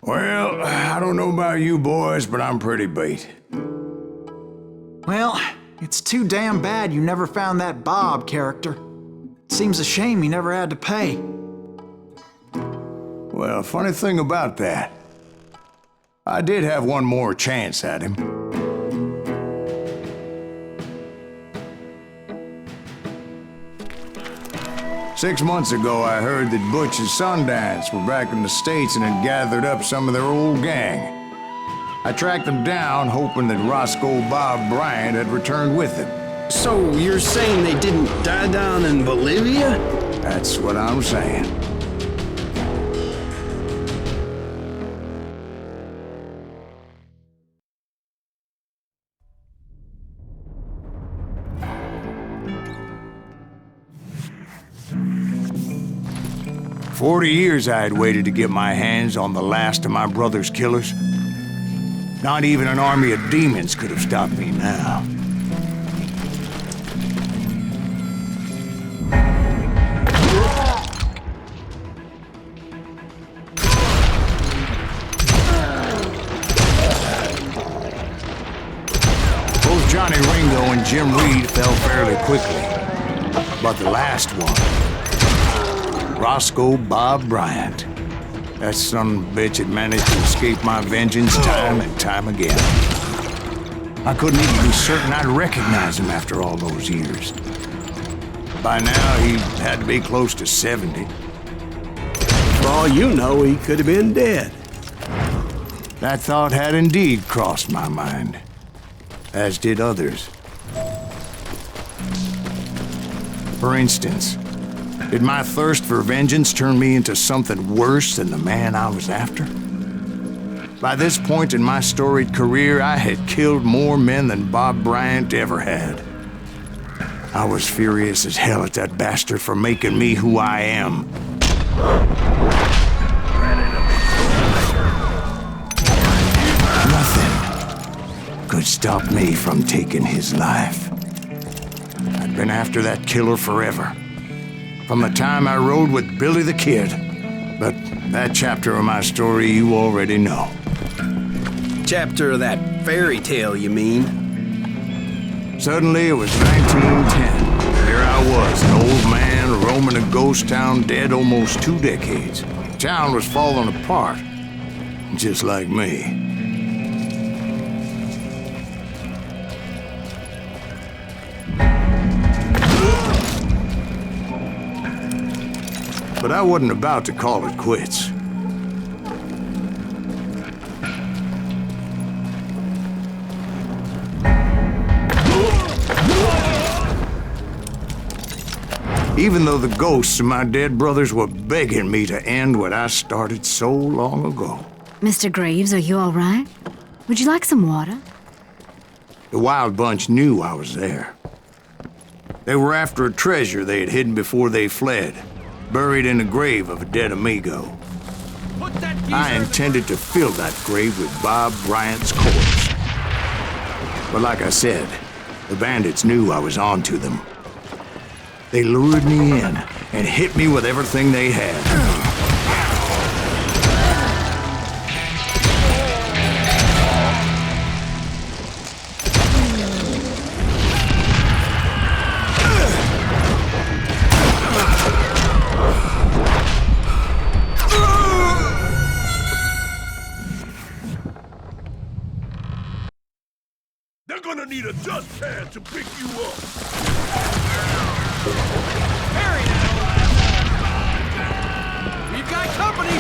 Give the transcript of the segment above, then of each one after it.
Well, I don't know about you boys, but I'm pretty beat. Well, it's too damn bad you never found that Bob character. Seems a shame he never had to pay. Well, funny thing about that, I did have one more chance at him. Six months ago, I heard that Butch and Sundance were back in the States and had gathered up some of their old gang. I tracked them down, hoping that Roscoe Bob Bryant had returned with them. So you're saying they didn't die down in Bolivia? That's what I'm saying. For 40 years I had waited to get my hands on the last of my brother's killers. Not even an army of demons could have stopped me now. Both Johnny Ringo and Jim Reed fell fairly quickly. But the last one, Roscoe Bob Bryant. That son of a bitch had managed to escape my vengeance time and time again. I couldn't even be certain I'd recognize him after all those years. By now, he had to be close to 70. For all you know, he could have been dead. That thought had indeed crossed my mind, as did others. For instance, did my thirst for vengeance turn me into something worse than the man I was after? By this point in my storied career, I had killed more men than Bob Bryant ever had. I was furious as hell at that bastard for making me who I am. Nothing could stop me from taking his life. I'd been after that killer forever. From the time I rode with Billy the Kid. But that chapter of my story you already know. Chapter of that fairy tale, you mean? Suddenly it was 1910. There I was, an old man roaming a ghost town dead almost 2 decades. The town was falling apart, just like me. But I wasn't about to call it quits. Even though the ghosts of my dead brothers were begging me to end what I started so long ago. Mr. Graves, are you all right? Would you like some water? The Wild Bunch knew I was there. They were after a treasure they had hidden before they fled. Buried in the grave of a dead amigo. I intended to fill that grave with Bob Bryant's corpse. But like I said, the bandits knew I was on to them. They lured me in and hit me with everything they had. They're gonna need a dustpan to pick you up. Hurry now! We've got company!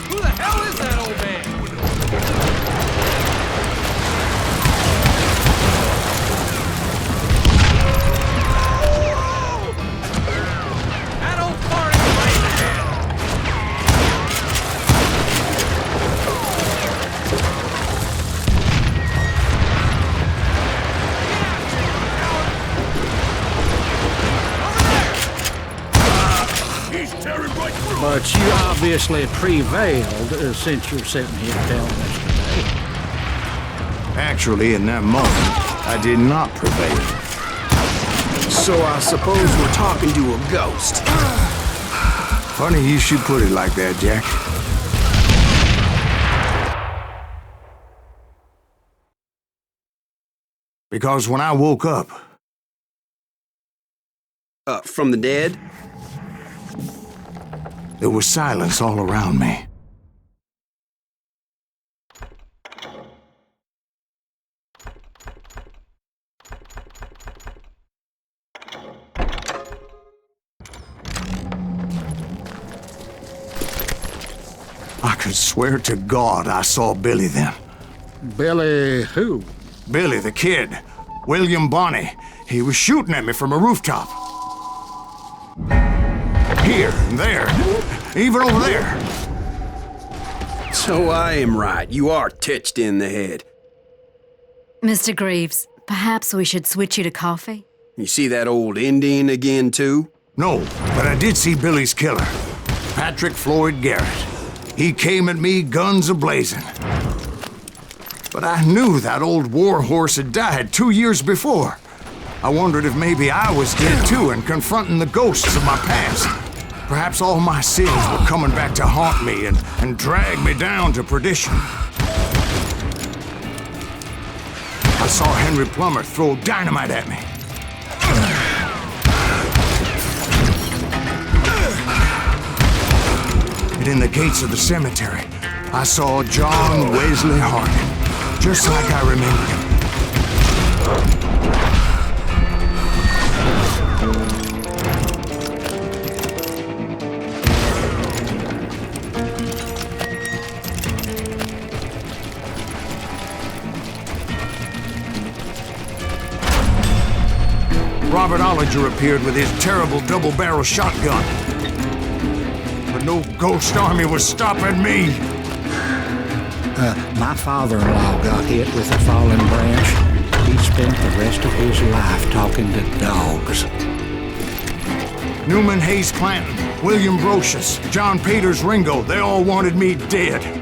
Who the hell is that old man? tear him right through. But you obviously prevailed since you're sitting here telling us today. Actually, in that moment, I did not prevail. So I suppose we're talking to a ghost. Funny you should put it like that, Jack. Because when I woke up, From the dead? there was silence all around me. I could swear to God I saw Billy then. Billy who? Billy, the kid. William Bonney. He was shooting at me from a rooftop. Here and there. Even over there. So I am right. You are touched in the head. Mr. Greaves, perhaps we should switch you to coffee? You see that old Indian again, too? No, but I did see Billy's killer. Patrick Floyd Garrett. He came at me guns a-blazing. But I knew that old war horse had died 2 years before. I wondered if maybe I was dead too and confronting the ghosts of my past. Perhaps all my sins were coming back to haunt me and drag me down to perdition. I saw Henry Plummer throw dynamite at me. And in the gates of the cemetery, I saw John Wesley Hardin, just like I remembered him. Robert Ollinger appeared with his terrible double-barrel shotgun. But no ghost army was stopping me. My father-in-law got hit with a fallen branch. He spent the rest of his life talking to dogs. Newman Hayes Clanton, William Brocious, John Peters Ringo, they all wanted me dead.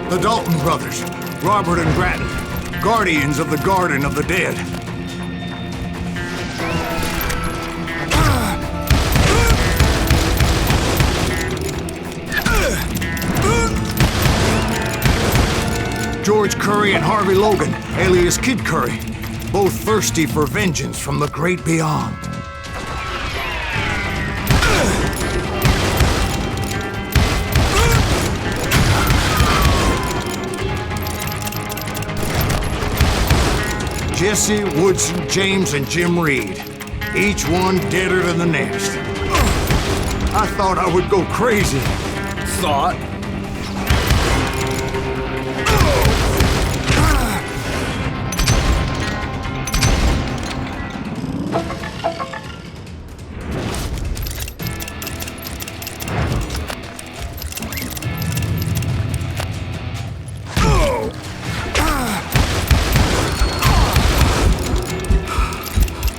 The Dalton brothers, Robert and Grattan, guardians of the Garden of the Dead. George Curry and Harvey Logan, alias Kid Curry, both thirsty for vengeance from the great beyond. Jesse, Woodson, James, and Jim Reed. Each one deader than the next. I thought I would go crazy. Thought?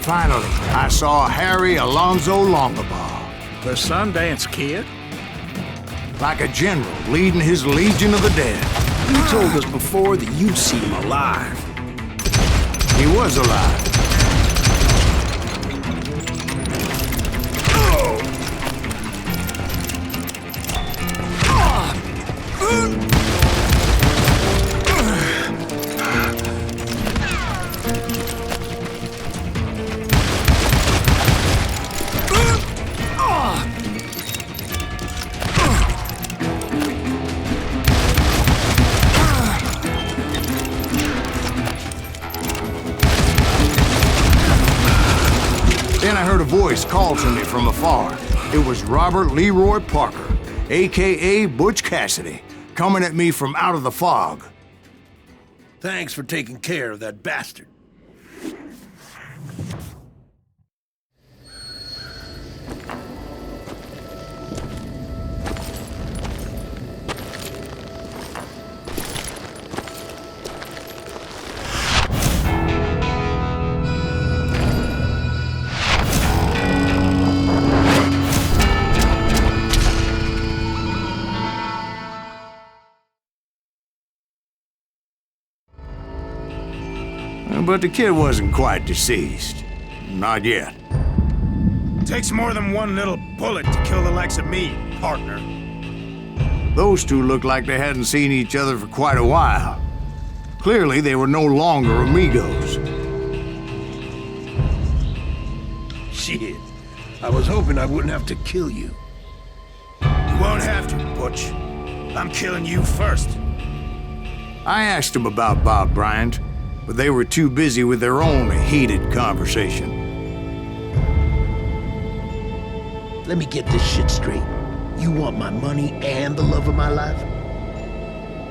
Finally, I saw Harry Alonzo Longabaugh. The Sundance Kid? Like a general leading his legion of the dead. You told us before that you seem alive. He was alive. voice called to me from afar. It was Robert Leroy Parker, a.k.a. Butch Cassidy, coming at me from out of the fog. Thanks for taking care of that bastard. But the kid wasn't quite deceased. Not yet. Takes more than one little bullet to kill the likes of me, partner. Those two looked like they hadn't seen each other for quite a while. Clearly, they were no longer amigos. Shit. I was hoping I wouldn't have to kill you. You won't have to, Butch. I'm killing you first. I asked them about Bob Bryant, but they were too busy with their own heated conversation. Let me get this shit straight. You want my money and the love of my life?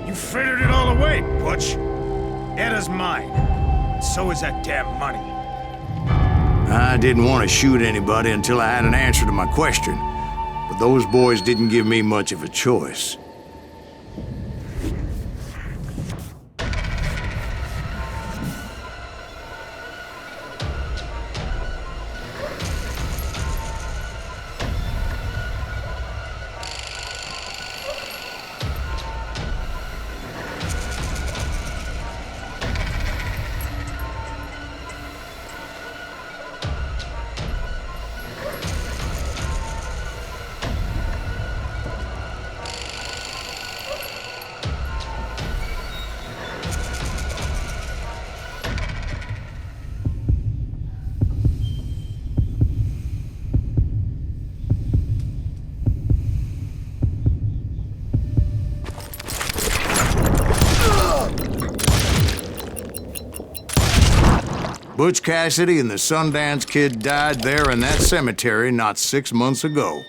You frittered it all away, Butch. Etta's mine. So is that damn money. I didn't want to shoot anybody until I had an answer to my question, but those boys didn't give me much of a choice. Butch Cassidy and the Sundance Kid died there in that cemetery not 6 months ago.